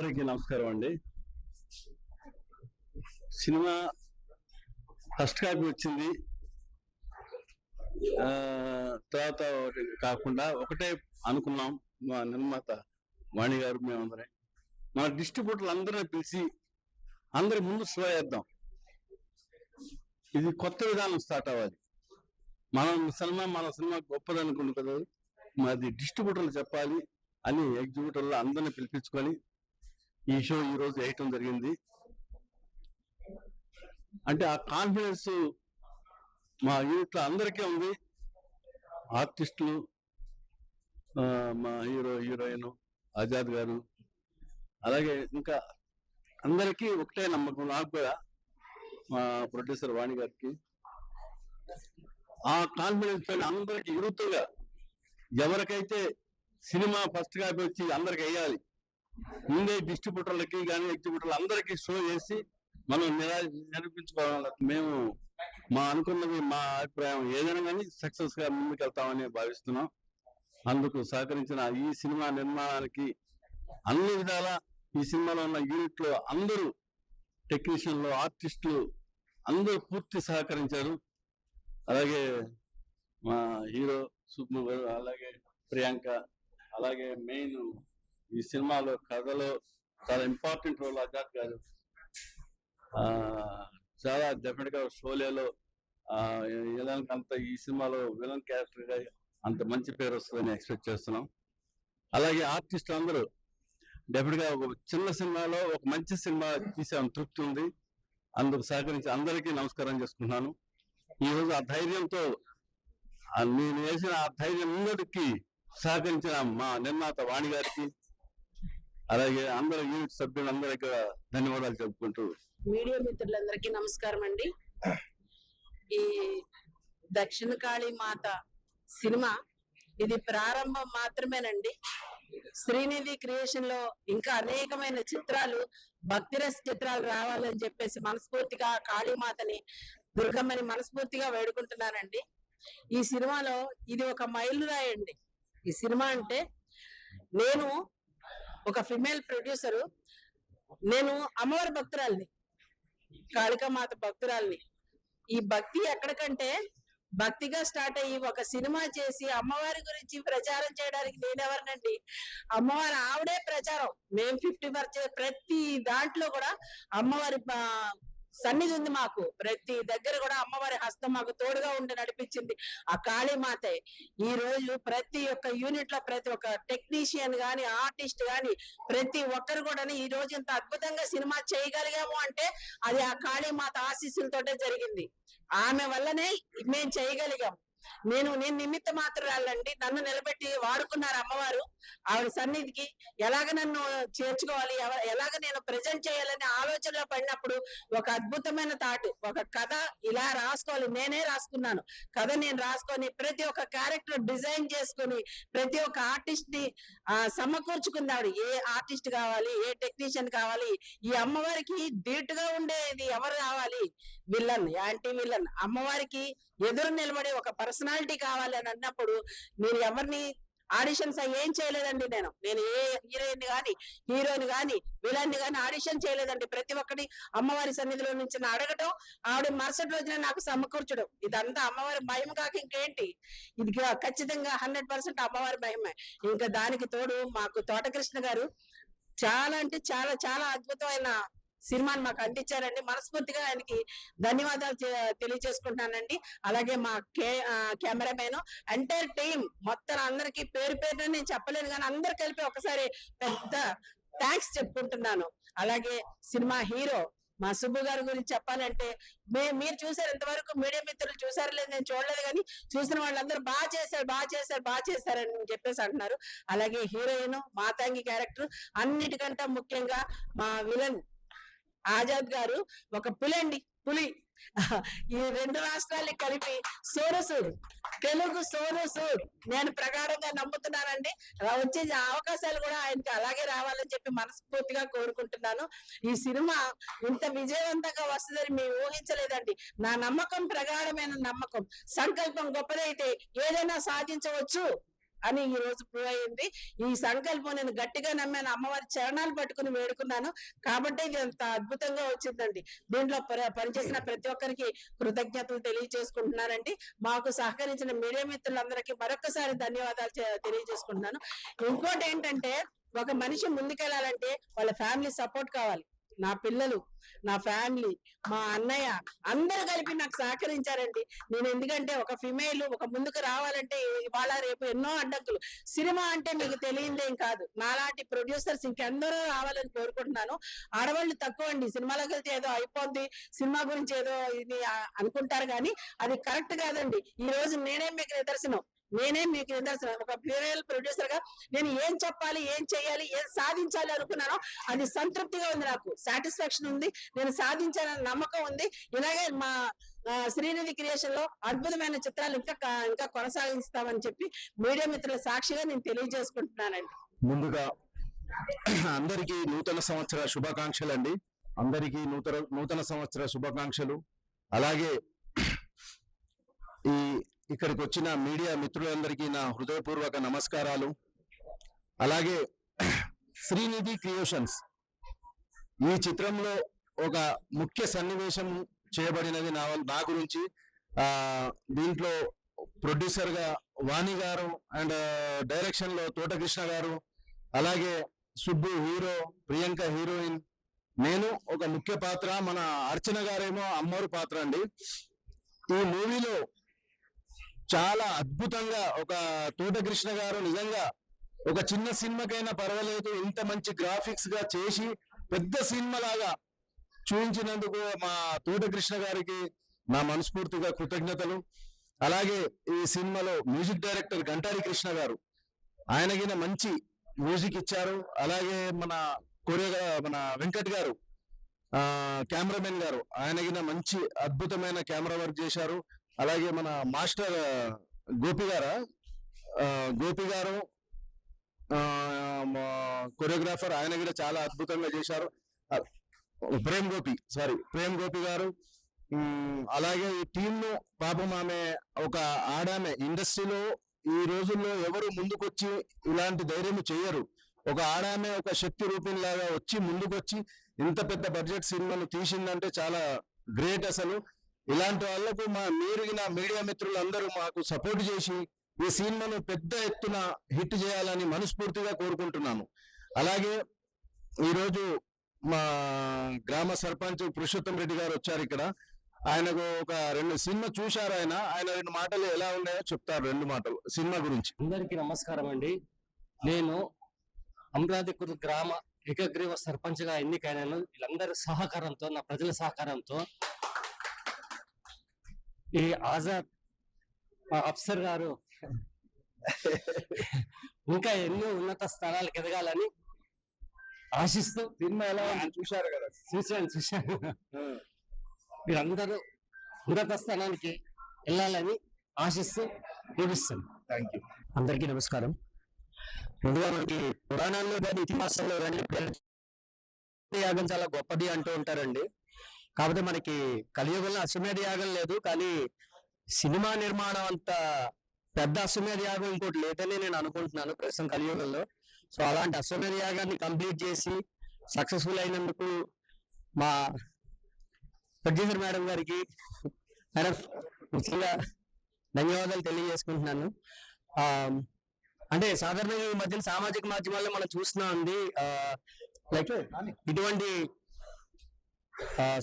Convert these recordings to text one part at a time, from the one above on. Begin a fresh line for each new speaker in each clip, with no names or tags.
అందరికీ నమస్కారం అండి. సినిమా ఫస్ట్ కాపీ వచ్చింది, తర్వాత కాకుండా ఒకటే అనుకున్నాం. మా నిర్మాత వాణి గారు మేమందరం మన డిస్ట్రిబ్యూటర్లు అందరినీ పిలిచి అందరి ముందు షో చేద్దాం, ఇది కొత్త విధానం స్టార్ట్ అవ్వాలి, మన సినిమా గొప్పదనుకుంటు కదా, మాది డిస్ట్రిబ్యూటర్లు చెప్పాలి అని ఎగ్జిబ్యూటర్లు అందరినీ పిలిపించుకొని ఈ షో ఈరోజు వేయటం జరిగింది. అంటే ఆ కాన్ఫిడెన్స్ మా యూనిట్లో అందరికీ ఉంది. ఆర్టిస్టులు, మా హీరోయిన్ ఆజాద్ గారు, అలాగే ఇంకా అందరికీ ఒకటే నమ్మకం, నాకు కూడా మా ప్రొడ్యూసర్ వాణి గారికి. ఆ కాన్ఫిడెన్స్ పైన అందరికి విరుద్ధంగా ఎవరికైతే సినిమా ఫస్ట్ కాపీ వచ్చి అందరికి వేయాలి, ముందే డిస్ట్రిబ్యూటర్లకి కానీ ఎగ్జిబ్యూటర్లు అందరికీ షో చేసి మనం నిరూపించుకోవాలి. మేము మా అనుకున్నది, మా అభిప్రాయం ఏదైనా కానీ సక్సెస్ గా ముందుకు వెళ్తామని భావిస్తున్నాం. అందుకు సహకరించిన ఈ సినిమా నిర్మాణానికి అన్ని విధాల ఈ సినిమాలో ఉన్న యూనిట్లో అందరూ, టెక్నీషియన్లు, ఆర్టిస్టులు అందరూ పూర్తి సహకరించారు. అలాగే మా హీరో సుబ్ము గారు, అలాగే ప్రియాంక, అలాగే మెయిన్ ఈ సినిమాలో కథలో చాలా ఇంపార్టెంట్ రోల్ ఆజాద్ గారు. చాలా డెఫినెట్ గా షోలేలో అంత ఈ సినిమాలో విలన్ క్యారెక్టర్ గా అంత మంచి పేరు వస్తుందని ఎక్స్పెక్ట్ చేస్తున్నాం. అలాగే ఆర్టిస్ట్ అందరూ డెఫినెట్ గా ఒక చిన్న సినిమాలో ఒక మంచి సినిమా తీసామని తృప్తి ఉంది. అందుకు సహకరించి అందరికీ నమస్కారం చేసుకుంటున్నాను. ఈ రోజు ఆ ధైర్యంతో నేను వేసిన ఆ ధైర్యం ముందుకి సహకరించిన మా నిర్మాత వాణి గారికి, అలాగే అందరు యూనిట్ సభ్యులందరికీ ధన్యవాదాలు చెప్పుకుంటూ,
మీడియా మిత్రులందరికీ నమస్కారం అండి. ఈ దక్షిణ కాళీ మాత సినిమా ఇది ప్రారంభం మాత్రమేనండి. శ్రీనిధి క్రియేషన్ లో ఇంకా అనేకమైన చిత్రాలు, భక్తిరస చిత్రాలు రావాలని చెప్పేసి మనస్ఫూర్తిగా కాళీమాతని, దుర్గమ్మని మనస్ఫూర్తిగా వేడుకుంటున్నానండి. ఈ సినిమాలో ఇది ఒక మైలురాయి అండి. ఈ సినిమా అంటే, నేను ఒక ఫిమేల్ ప్రొడ్యూసరు, నేను అమ్మవారి భక్తురాల్ని, కాళికామాత భక్తురాల్ని. ఈ భక్తి ఎక్కడికంటే భక్తిగా స్టార్ట్ అయ్యి ఒక సినిమా చేసి అమ్మవారి గురించి ప్రచారం చేయడానికి నేనెవరినండి? అమ్మవారి ఆవిడే ప్రచారం. మేము 50% ప్రతి దాంట్లో కూడా అమ్మవారి సన్నిధి ఉంది మాకు. ప్రతి దగ్గర కూడా అమ్మవారి హస్తం మాకు తోడుగా ఉండి నడిపించింది ఆ కాళీమాతే. ఈ రోజు ప్రతి ఒక్క యూనిట్ లో ప్రతి ఒక్క టెక్నీషియన్ గాని, ఆర్టిస్ట్ గాని, ప్రతి ఒక్కరు కూడా ఈ రోజు ఇంత అద్భుతంగా సినిమా చేయగలిగాము అంటే అది ఆ కాళీమాత ఆశీస్సులతోటే జరిగింది. ఆమె వల్లనే మేము చేయగలిగాం. నేను నిమిత్త మాత్రాలండి. నన్ను నిలబెట్టి వాడుకున్నారు అమ్మవారు. ఆవిడ సన్నిధికి ఎలాగ నన్ను చేర్చుకోవాలి, ఎలాగ నేను ప్రజెంట్ చేయాలనే ఆలోచనలో పడినప్పుడు ఒక అద్భుతమైన థాట్, ఒక కథ ఇలా రాసుకోవాలి. నేనే రాసుకున్నాను కథ. నేను రాసుకొని ప్రతి ఒక్క క్యారెక్టర్ డిజైన్ చేసుకుని ప్రతి ఒక్క ఆర్టిస్ట్ ని సమకూర్చుకుంది ఆవిడ. ఏ ఆర్టిస్ట్ కావాలి, ఏ టెక్నీషియన్ కావాలి, ఈ అమ్మవారికి ధీటుగా ఉండేది ఎవరు కావాలి, విలన్, యాంటీ విలన్, అమ్మవారికి ఎదురు నిలబడే ఒక పర్సనాలిటీ కావాలి అని అన్నప్పుడు నేను ఎవరిని ఆడిషన్స్ ఏం చేయలేదండి. నేను ఏ హీరోయిన్ గాని, హీరోని గాని, విలన్ ని గాని ఆడిషన్ చేయలేదండి. ప్రతి ఒక్కటి అమ్మవారి సన్నిధిలో నుంచి అడగటం, ఆవిడ మరుసటి రోజున నాకు సమకూర్చడం. ఇదంతా అమ్మవారి మహిమ కాక ఇంకేంటి? ఇది ఖచ్చితంగా 100% అమ్మవారి మహిమ. ఇంకా దానికి తోడు మాకు తోటకృష్ణ గారు చాలా అంటే చాలా చాలా అద్భుతమైన సినిమాని మాకు అందించారండి. మనస్ఫూర్తిగా ఆయనకి ధన్యవాదాలు తెలియజేసుకుంటున్నానండి. అలాగే మా కెమెరామెన్, ఎంటైర్ టీం మొత్తం అందరికి పేరు పేరున నేను చెప్పలేను కానీ అందరు కలిపి ఒకసారి పెద్ద థ్యాంక్స్ చెప్పుకుంటున్నాను. అలాగే సినిమా హీరో మా సుబ్బు గారి గురించి చెప్పాలంటే, మీరు చూసారు ఇంతవరకు, మీడియా మిత్రులు చూసారు లేదు నేను చూడలేదు కానీ చూసిన వాళ్ళందరూ బాగా చేశారని చెప్పేసి అంటున్నారు. అలాగే హీరోయిన్ మాతంగి క్యారెక్టర్, అన్నిటికంటే ముఖ్యంగా మా విలన్ ఆజాద్ గారు ఒక పులి. ఈ 2 రాష్ట్రాల్ని కలిపి సోరసూర్, తెలుగు సోరసూర్ నేను ప్రగాఢంగా నమ్ముతున్నానండి. వచ్చే అవకాశాలు కూడా ఆయనకి అలాగే రావాలని చెప్పి మనస్ఫూర్తిగా కోరుకుంటున్నాను. ఈ సినిమా ఇంత విజయవంతంగా వస్తుందని మేము ఊహించలేదండి. నా నమ్మకం ప్రగాఢమైన నమ్మకం. సంకల్పం గొప్పదైతే ఏదైనా సాధించవచ్చు. అని ఈ రోజు ప్రూవ్ అయింది. ఈ సంకల్పం నేను గట్టిగా నమ్మాను, అమ్మవారి చరణాలు పట్టుకుని వేడుకున్నాను కాబట్టి ఇది అంత అద్భుతంగా వచ్చిందండి. దీంట్లో పనిచేసిన ప్రతి ఒక్కరికి కృతజ్ఞతలు తెలియజేసుకుంటున్నానండి. మాకు సహకరించిన మీడియా మిత్రులందరికీ మరొకసారి ధన్యవాదాలు తెలియజేసుకుంటున్నాను. ఇంకోటి ఏంటంటే, ఒక మనిషి ముందుకెళ్ళాలంటే వాళ్ళ ఫ్యామిలీ సపోర్ట్ కావాలి. నా పిల్లలు, నా ఫ్యామిలీ, మా అన్నయ్య అందరూ కలిపి నాకు సహకరించారండి. నేను ఎందుకంటే ఒక ఫిమేల్ ఒక ముందుకు రావాలంటే ఇవాళ రేపు ఎన్నో అడ్డంకులు. సినిమా అంటే మీకు తెలియదేం కాదు. నాలాంటి ప్రొడ్యూసర్స్ ఇంకెందరో రావాలని కోరుకుంటున్నాను. ఆడవాళ్ళు తక్కువ అండి, సినిమాలోకి వెళ్తే ఏదో అయిపోద్ది, సినిమా గురించి ఏదో ఇది అనుకుంటారు కానీ అది కరెక్ట్ కాదండి. ఈ రోజు నేనే మీకు నిదర్శనం. ఒక ఫీమేల్ ప్రొడ్యూసర్ గా నేను ఏం చెప్పాలి, ఏం చేయాలి, ఏం సాధించాలి అనుకున్నానో అది సంతృప్తిగా ఉంది, నాకు సాటిస్ఫాక్షన్ ఉంది, నేను సాధించాలని నమ్మకం ఉంది. ఇలాగే మా శ్రీనిధి క్రియేషన్ లో అద్భుతమైన చిత్రాలు ఇంకా కొనసాగిస్తామని చెప్పి మీడియా మిత్రుల సాక్షిగా నేను తెలియజేసుకుంటున్నానండి.
ముందుగా అందరికీ నూతన సంవత్సర శుభాకాంక్షలు అండి. అందరికీ నూతన సంవత్సర శుభాకాంక్షలు. అలాగే ఇక్కడికి వచ్చిన మీడియా మిత్రులందరికీ నా హృదయపూర్వక నమస్కారాలు. అలాగే శ్రీనిధి క్రియేషన్స్ ఈ చిత్రంలో ఒక ముఖ్య సన్నివేశం చేయబడినది నా గురించి. దీంట్లో ప్రొడ్యూసర్ గా వాణి గారు అండ్ డైరెక్షన్ లో తోటకృష్ణ గారు, అలాగే సుబ్బు హీరో, ప్రియాంక హీరోయిన్, నేను ఒక ముఖ్య పాత్ర, మన అర్చన గారేమో అమ్మోరు పాత్ర అండి. ఈ మూవీలో చాలా అద్భుతంగా ఒక తోటకృష్ణ గారు నిజంగా ఒక చిన్న సినిమాకైనా పర్వాలేదు ఇంత మంచి గ్రాఫిక్స్ గా చేసి పెద్ద సినిమా లాగా చూపించినందుకు మా తోటకృష్ణ గారికి నా మనస్ఫూర్తిగా కృతజ్ఞతలు. అలాగే ఈ సినిమాలో మ్యూజిక్ డైరెక్టర్ గంటారి కృష్ణ గారు, ఆయనకిన మంచి మ్యూజిక్ ఇచ్చారు. అలాగే మన వెంకట్ గారు కెమెరామెన్ గారు, ఆయనకిన మంచి అద్భుతమైన కెమెరా వర్క్ చేశారు. అలాగే మన మాస్టర్ గోపి గారు కొరియోగ్రాఫర్, ఆయన కూడా చాలా అద్భుతంగా చేశారు. ప్రేమ్ గోపి గారు. అలాగే ఈ టీమ్ ను పాపం ఆమె ఒక ఆడామె, ఇండస్ట్రీలో ఈ రోజుల్లో ఎవరు ముందుకొచ్చి ఇలాంటి ధైర్యం చేయరు. ఒక ఆడామె ఒక శక్తి రూపంలాగా వచ్చి ముందుకొచ్చి ఇంత పెద్ద బడ్జెట్ సినిమాను తీసిందంటే చాలా గ్రేట్ అసలు. ఇలాంటి వాళ్లకు మీడియా మిత్రులందరూ మాకు సపోర్ట్ చేసి ఈ సినిమాను పెద్ద ఎత్తున హిట్ చేయాలని మనస్ఫూర్తిగా కోరుకుంటున్నాను. అలాగే ఈరోజు మా గ్రామ సర్పంచ్ పురుషోత్తం రెడ్డి గారు వచ్చారు ఇక్కడ. ఆయనకు ఒక 2 సినిమా చూశారు. ఆయన 2 మాటలు ఎలా ఉన్నాయో చెప్తారు, 2 మాటలు సినిమా గురించి.
అందరికీ నమస్కారం అండి. నేను అమరావతి గ్రామ ఏకగ్రీవ సర్పంచ్ గా ఎన్నికైనాను. వీళ్ళందరి సహకారంతో, నా ప్రజల సహకారంతో, ఈ ఆజాద్ అఫ్సర్ గారు ఇంకా ఎన్నో ఉన్నత స్థానాలకు ఎదగాలని ఆశిస్తూ,
సినిమా ఎలా చూశారు కదా?
చూశాను. మీరందరూ ఉన్నత స్థానానికి వెళ్ళాలని ఆశిస్తూ ముగిస్తాను.
Thank you.
అందరికీ నమస్కారం. ముందుగా మనకి పురాణాల్లో కానీ ఇతిహాసాల్లో కానీ యాగం చాలా గొప్పది అంటూ ఉంటారండి. కాకపోతే మనకి కలియుగంలో అశ్వమేధ యాగం లేదు, కానీ సినిమా నిర్మాణం అంత పెద్ద అశ్వమేధ యాగం ఇంకోటి లేదని నేను అనుకుంటున్నాను ప్రస్తుతం కలియుగంలో. సో అలాంటి అశ్వమేధ యాగాన్ని కంప్లీట్ చేసి సక్సెస్ఫుల్ అయినందుకు మా ప్రొడ్యూసర్ మేడం గారికి ముఖ్యంగా ధన్యవాదాలు తెలియజేసుకుంటున్నాను. అంటే సాధారణంగా ఈ మధ్యన సామాజిక మాధ్యమాల్లో మనం చూస్తున్నాం అండి, లైక్ ఇటువంటి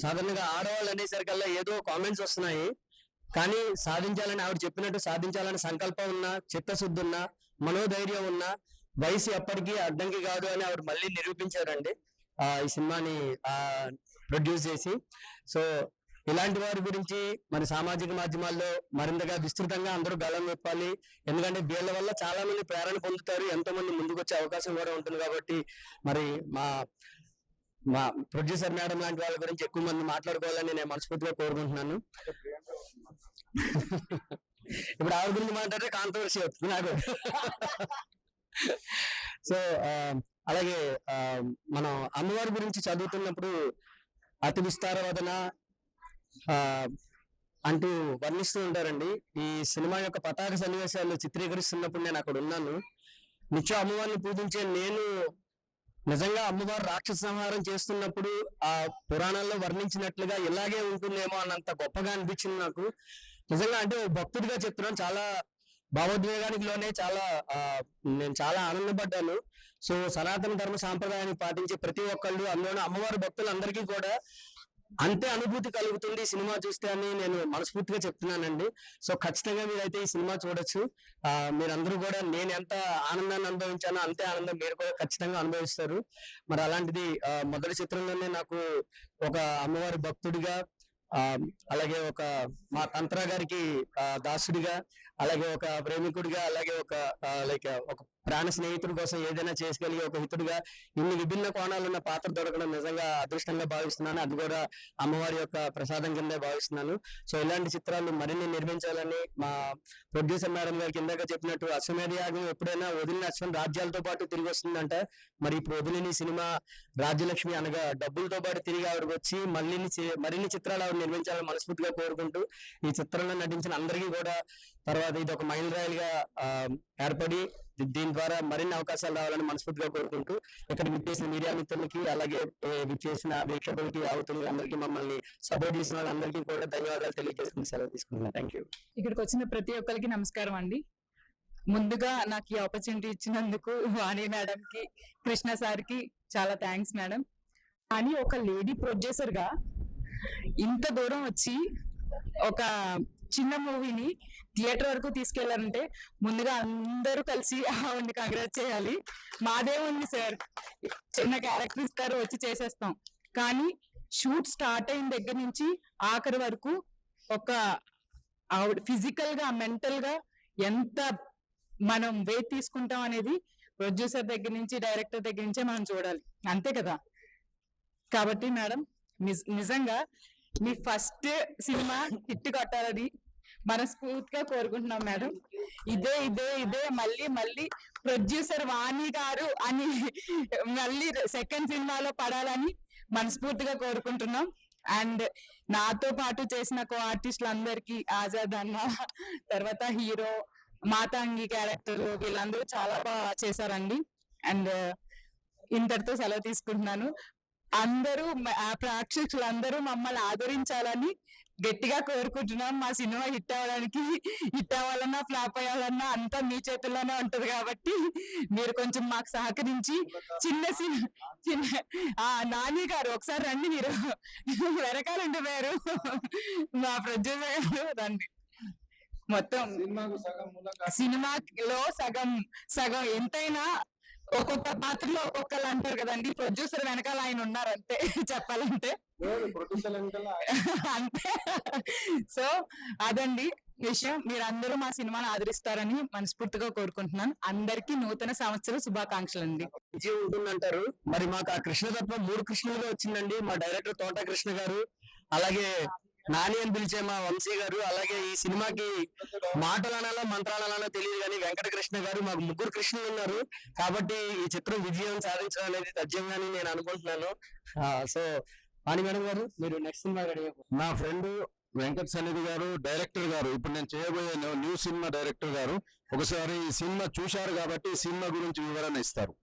సాధారణంగా ఆడవాళ్ళు అనేసరికల్లా ఏదో కామెంట్స్ వస్తున్నాయి, కానీ సాధించాలని ఆవిడ చెప్పినట్టు సాధించాలని సంకల్పం ఉన్నా, చిత్తశుద్ధి ఉన్నా, మనోధైర్యం ఉన్నా వయసు ఎప్పటికీ అడ్డంకి కాదు అని ఆవిడ మళ్ళీ నిరూపించారండి ఈ సినిమాని ప్రొడ్యూస్ చేసి. సో ఇలాంటి వారి గురించి మరి సామాజిక మాధ్యమాల్లో మరింతగా విస్తృతంగా అందరూ గళం విప్పాలి. ఎందుకంటే వీళ్ళ వల్ల చాలా మంది ప్రేరణ పొందుతారు, ఎంతో మంది ముందుకు వచ్చే అవకాశం కూడా ఉంటుంది. కాబట్టి మరి మా ప్రొడ్యూసర్ మేడం లాంటి వాళ్ళ గురించి ఎక్కువ మంది మాట్లాడుకోవాలని నేను మనస్ఫూర్తిగా కోరుకుంటున్నాను. ఇప్పుడు ఆవిడ గురించి మాట్లాడితే కాంట్రవర్సీ అవుతుంది నాకు. సో అలాగే మనం అమ్మవారి గురించి చదువుతున్నప్పుడు అతి విస్తారవదన అంటూ వర్ణిస్తూ ఉంటారండి. ఈ సినిమా యొక్క పతాక సన్నివేశాలు చిత్రీకరిస్తున్నప్పుడు నేను అక్కడ ఉన్నాను. నిత్యం అమ్మవారిని పూజించే నేను నిజంగా అమ్మవారు రాక్షస సంహారం చేస్తున్నప్పుడు ఆ పురాణాల్లో వర్ణించినట్లుగా ఇలాగే ఉంటుందేమో అన్నంత గొప్పగా అనిపించింది నాకు. నిజంగా అంటే ఓ భక్తుడిగా చెప్తున్నాను, చాలా భావోద్వేగానికి లోనే నేను చాలా ఆనందపడ్డాను. సో సనాతన ధర్మ సాంప్రదాయాన్ని పాటించే ప్రతి ఒక్కళ్ళు, అందులోనూ అమ్మవారి భక్తులందరికీ కూడా అంతే అనుభూతి కలుగుతుంది ఈ సినిమా చూస్తే అని నేను మనస్ఫూర్తిగా చెప్తున్నానండి. సో ఖచ్చితంగా మీరైతే ఈ సినిమా చూడొచ్చు. మీరందరూ కూడా నేను ఎంత ఆనందాన్ని అనుభవించానో అంతే ఆనందం మీరు కూడా ఖచ్చితంగా అనుభవిస్తారు. మరి అలాంటిది మొదటి చిత్రంలోనే నాకు ఒక అమ్మవారి భక్తుడిగా, అలాగే ఒక మా తంత్రా గారికి దాసుడిగా, అలాగే ఒక ప్రేమికుడిగా, అలాగే ఒక ప్రాణ స్నేహితుడి కోసం ఏదైనా చేసుకెళ్ళి ఒక హితుడిగా ఇన్ని విభిన్న కోణాలు ఉన్న పాత్ర దొరకడం నిజంగా అదృష్టంగా భావిస్తున్నాను. అది కూడా అమ్మవారి యొక్క ప్రసాదం కిందే భావిస్తున్నాను. సో ఇలాంటి చిత్రాలు మరిన్ని నిర్మించాలని మా ప్రొడ్యూసర్ మేడం గారికి ఇందాక చెప్పినట్టు అశ్వమేధ యాగం ఎప్పుడైనా వదిలిన అశ్వం రాజ్యాలతో పాటు తిరిగి వస్తుందంట. మరి ఇప్పుడు వదిలిన సినిమా రాజ్యలక్ష్మి అనగా డబ్బులతో పాటు తిరిగి ఆవిడకి వచ్చి మరిన్ని చిత్రాలు ఆవిడ నిర్మించాలని మనస్ఫూర్తిగా కోరుకుంటూ, ఈ చిత్రంలో నటించిన అందరికీ కూడా తర్వాత ఇది ఒక మైలురాయిలుగా ఏర్పడి దీని ద్వారా మరిన్ని అవకాశాలు రావాలని మనస్ఫూర్తిగా కోరుకుంటూ, ఇక్కడ విచ్చేసిన మీడియా మిత్రులకి, అలాగే విచ్చేసిన వీక్షకులకి, ఆవుతులకి అందరికీ, మమ్మల్ని సపోర్ట్ చేసిన వాళ్ళందరికీ కూడా ధన్యవాదాలు తెలియజేసుకుని సెలవు తీసుకుంటున్నాను. Thank you.
ఇక్కడికి వచ్చిన ప్రతి ఒక్కరికి నమస్కారం అండి. ముందుగా నాకు ఈ ఆపర్చునిటీ ఇచ్చినందుకు వాణి మేడం కి, కృష్ణ సార్ కి చాలా థ్యాంక్స్ మేడం. అని ఒక లేడీ ప్రొడ్యూసర్ గా ఇంత దూరం వచ్చి ఒక చిన్న మూవీని థియేటర్ వరకు తీసుకెళ్లారంటే ముందుగా అందరూ కలిసి ఆవిడ్ని కంగ్రాట్ చేయాలి. మాదే ఉంది సార్, చిన్న క్యారెక్టర్ ఇస్తారు, వచ్చి చేసేస్తాం. కానీ షూట్ స్టార్ట్ అయిన దగ్గర నుంచి ఆఖరి వరకు ఒక ఆవిడ ఫిజికల్ గా, మెంటల్ గా ఎంత మనం వెయిట్ తీసుకుంటాం అనేది ప్రొడ్యూసర్ దగ్గర నుంచి, డైరెక్టర్ దగ్గర నుంచే మనం చూడాలి, అంతే కదా. కాబట్టి మేడం నిజంగా మీ ఫస్ట్ సినిమా హిట్ కొట్టాలని మనస్ఫూర్తిగా కోరుకుంటున్నాం మేడం. ఇదే ఇదే ఇదే మళ్ళీ మళ్ళీ ప్రొడ్యూసర్ వాణి గారు అని మళ్ళీ సెకండ్ సినిమాలో పడాలని మనస్ఫూర్తిగా కోరుకుంటున్నాం. అండ్ నాతో పాటు చేసిన కో ఆర్టిస్టులు అందరికీ, ఆజాద్ అన్న, తర్వాత హీరో, మాతాంగి క్యారెక్టర్, వీళ్ళందరూ చాలా బాగా చేశారండి. అండ్ ఇంతటితో సెలవు తీసుకుంటున్నాను. అందరూ ప్రేక్షకులందరూ మమ్మల్ని ఆదరించాలని గట్టిగా కోరుకుంటున్నాం. మా సినిమా హిట్ అవ్వాలన్నా ఫ్లాప్ అయ్యాలన్నా అంతా మీ చేతుల్లోనే ఉంటది. కాబట్టి మీరు కొంచెం మాకు సహకరించి చిన్న నాని గారు ఒకసారి రండి, మీరు వెనకాలండి, మీరు మా ప్రొడ్యూసర్ రండి. మొత్తం సినిమాలో సగం ఎంతైనా ఒక్కొక్క పాత్రలో ఒక్కొక్కరు అంటారు కదండి, ప్రొడ్యూసర్ వెనకాల ఆయన ఉన్నారు అంతే చెప్పాలంటే అంతే. సో అదండి విషయం. మీరందరూ మా సినిమాను ఆదరిస్తారని మనస్ఫూర్తిగా కోరుకుంటున్నాను. అందరికీ నూతన సంవత్సర శుభాకాంక్షలు అండి.
విజయం ఉంటుందంటారు. మరి మాకు ఆ కృష్ణతత్వం 3 కృష్ణులుగా వచ్చిందండి. మా డైరెక్టర్ తోట కృష్ణ గారు, అలాగే నాని అని పిలిచే మా వంశీ గారు, అలాగే ఈ సినిమాకి మాటలు అనాలో మంత్రాలు అనాలో తెలియదు కానీ వెంకటకృష్ణ గారు, మాకు 3 కృష్ణులు ఉన్నారు. కాబట్టి ఈ చిత్రం విజయం సాధించడం అనేది తథ్యంగానే నేను అనుకుంటున్నాను. సో వాణి మేడం గారు, మీరు నెక్స్ట్ సినిమా రెడీ.
నా ఫ్రెండ్ వెంకట సన్నిధి గారు, డైరెక్టర్ గారు, ఇప్పుడు నేను చేయబోయే న్యూ సినిమా డైరెక్టర్ గారు ఒకసారి ఈ సినిమా చూశారు కాబట్టి ఈ సినిమా గురించి వివరణ ఇస్తారు.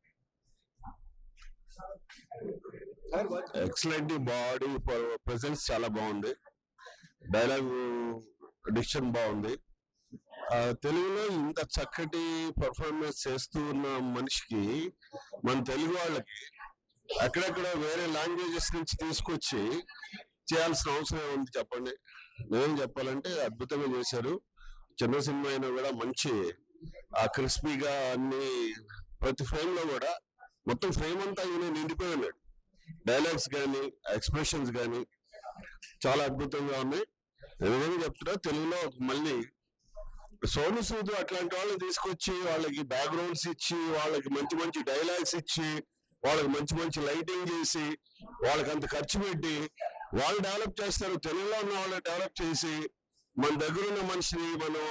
ఎక్సలెంట్ బాడీ ప్రెసెన్స్ చాలా బాగుంది, డైలాగ్ డిక్షన్ బాగుంది. తెలుగులో ఇంత చక్కటి పర్ఫార్మెన్స్ చేస్తూ ఉన్న మనిషికి, మన తెలుగు వాళ్ళకి అక్కడక్కడ వేరే లాంగ్వేజెస్ నుంచి తీసుకొచ్చి చేయాల్సిన అవసరం ఉంది చెప్పండి. నేను చెప్పాలంటే అద్భుతంగా చేశారు. చిన్న సినిమా అయినా కూడా మంచి క్రిస్పీగా అన్ని ప్రతి ఫ్రేమ్ లో కూడా మొత్తం ఫ్రేమ్ అంతా ఈయన నిండిపోయి ఉన్నాడు. డైలాగ్స్ కానీ ఎక్స్ప్రెషన్స్ కానీ చాలా అద్భుతంగా ఉన్నాయి. ఏదైనా చెప్తున్నా తెలుగులో మళ్ళీ సోను సూద్ అట్లాంటి వాళ్ళని తీసుకొచ్చి వాళ్ళకి బ్యాక్గ్రౌండ్స్ ఇచ్చి, వాళ్ళకి మంచి మంచి డైలాగ్స్ ఇచ్చి, వాళ్ళకి మంచి మంచి లైటింగ్ చేసి, వాళ్ళకి అంత ఖర్చు పెట్టి వాళ్ళు డెవలప్ చేస్తారు. తెలుగులో ఉన్న వాళ్ళని డెవలప్ చేసి మన దగ్గర ఉన్న మనిషిని మనం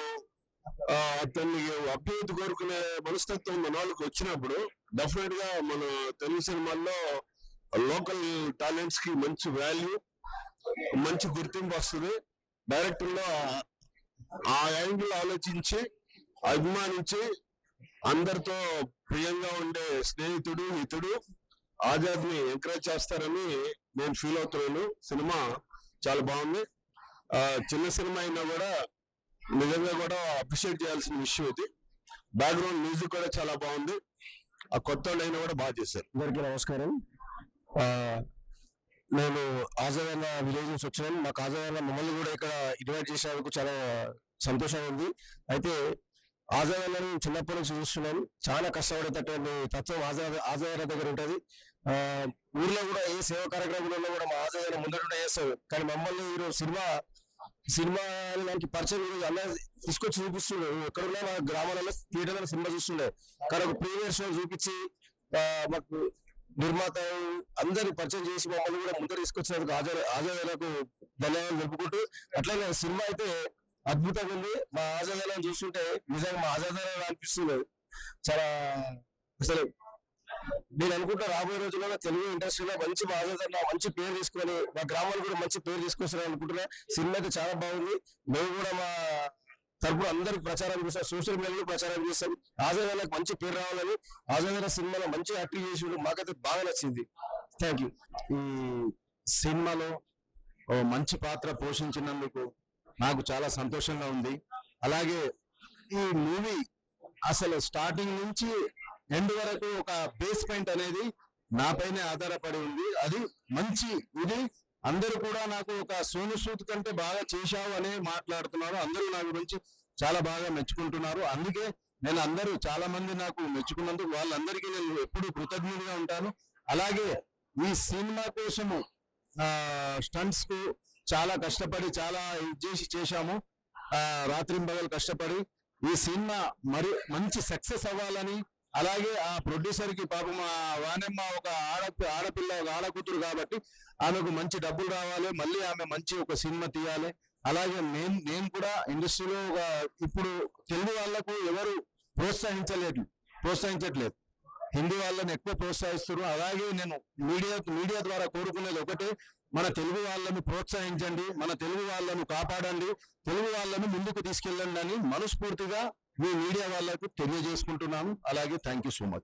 అతన్ని అభ్యున్నతి కోరుకునే మనస్తత్వం మన వాళ్ళకి వచ్చినప్పుడు డెఫినెట్ గా మన తెలుగు సినిమాల్లో లోకల్ టాలెంట్స్ కి మంచి వాల్యూ, మంచి గుర్తింపు వస్తుంది.
డైరెక్టర్లో ఆ యాంగిల్ ఆలోచించి అభిమానించి అందరితో ప్రియంగా ఉండే స్నేహితుడు హితుడు ఆజాద్ ని ఎంకరేజ్ చేస్తారని నేను ఫీల్ అవుతున్నాను. సినిమా చాలా బాగుంది. చిన్న సినిమా అయినా కూడా నిజంగా కూడా అప్రిషియేట్ చేయాల్సిన విషయం ఇది. బ్యాక్గ్రౌండ్ మ్యూజిక్ కూడా చాలా బాగుంది. ఆ కొత్త అయినా కూడా బాగా చేశారు. అందరికీ నమస్కారం. నేను ఆజాద్ విలేజ్ నుంచి వచ్చాను. మాకు ఆజాద్ మమ్మల్ని కూడా ఇక్కడ ఇన్వైట్ చేసినందుకు చాలా సంతోషంగా ఉంది. అయితే ఆజాద్ చిన్నప్పటి నుంచి చూస్తున్నాను. చాలా కష్టపడేటటువంటి తత్వం ఆజాద్ దగ్గర ఉంటుంది. ఊర్లో కూడా ఏ సేవా కార్యక్రమంలో కూడా మా ఆజాద్ ముందట చేస్తారు. కానీ మమ్మల్ని ఈరోజు సినిమా దానికి పరిచయం అలా తీసుకొచ్చి చూపిస్తుండే. ఎక్కడున్నా మా గ్రామాలలో థియేటర్లో సినిమా చూస్తుండే. కానీ ఒక ప్రీమియర్ షో చూపించి మాకు నిర్మాత అందరిని పరిచయం చేసి మమ్మల్ని కూడా ముందర తీసుకొచ్చినందుకు ఆజాద్ ధన్యవాదాలు తెలుపుకుంటూ, అట్లనే సినిమా అయితే అద్భుతంగా ఉంది. మా ఆజాద్ చూస్తుంటే నిజంగా మా ఆజాద్ అనిపిస్తుంది. చాలా అసలు నేను అనుకుంటా రాబోయే రోజుల్లో తెలుగు ఇండస్ట్రీలో మంచి మా ఆజాద్ మంచి పేరు తీసుకొని మా గ్రామాలు కూడా మంచి పేరు తీసుకొస్తారని అనుకుంటున్నా. సినిమా అయితే చాలా బాగుంది. మేము కూడా మా తరపున అందరికి ప్రచారం చేస్తాం, సోషల్ మీడియాలో ప్రచారం చేస్తాం. ఆజాద్ మంచి పేరు రావాలని, ఆజాద్ సినిమాలో మంచి యాక్టింగ్ చేసి మాకైతే బాగా నచ్చింది. Thank you. ఈ సినిమాలో మంచి పాత్ర పోషించినందుకు నాకు చాలా సంతోషంగా ఉంది. అలాగే ఈ మూవీ అసలు స్టార్టింగ్ నుంచి ఎండ్ వరకు ఒక బేస్ పాయింట్ అనేది నాపైనే ఆధారపడి ఉంది. అది మంచి ఇది. అందరూ కూడా నాకు ఒక సోను సూద్ కంటే బాగా చేశావు అని మాట్లాడుతున్నారు. అందరూ నా గురించి చాలా బాగా మెచ్చుకుంటున్నారు. అందుకే నేను అందరూ చాలా మంది నాకు మెచ్చుకున్నందుకు వాళ్ళందరికీ నేను ఎప్పుడు కృతజ్ఞుడిగా ఉంటాను. అలాగే ఈ సినిమా కోసము స్టంట్స్ కు చాలా కష్టపడి చాలా చేశాము. రాత్రింబగలు కష్టపడి ఈ సినిమా మరి మంచి సక్సెస్ అవ్వాలని, అలాగే ఆ ప్రొడ్యూసర్ కి పాపం వానమ్మ ఒక ఆడపిల్ల ఒక ఆడకూతురు కాబట్టి ఆమెకు మంచి డబ్బులు రావాలి, మళ్ళీ ఆమె మంచి ఒక సినిమా తీయాలి. అలాగే నేను కూడా ఇండస్ట్రీలో ఇప్పుడు తెలుగు వాళ్లకు ఎవరు ప్రోత్సహించట్లేదు. హిందీ వాళ్ళని ఎక్కువ ప్రోత్సహిస్తారు. అలాగే నేను మీడియా ద్వారా కోరుకునేది ఒకటే, మన తెలుగు వాళ్ళను ప్రోత్సహించండి, మన తెలుగు వాళ్ళను కాపాడండి, తెలుగు వాళ్ళను ముందుకు తీసుకెళ్ళండి అని మనస్ఫూర్తిగా మీ మీడియా వాళ్ళకు తెలియజేసుకుంటున్నాను. అలాగే థ్యాంక్ యూ సో మచ్.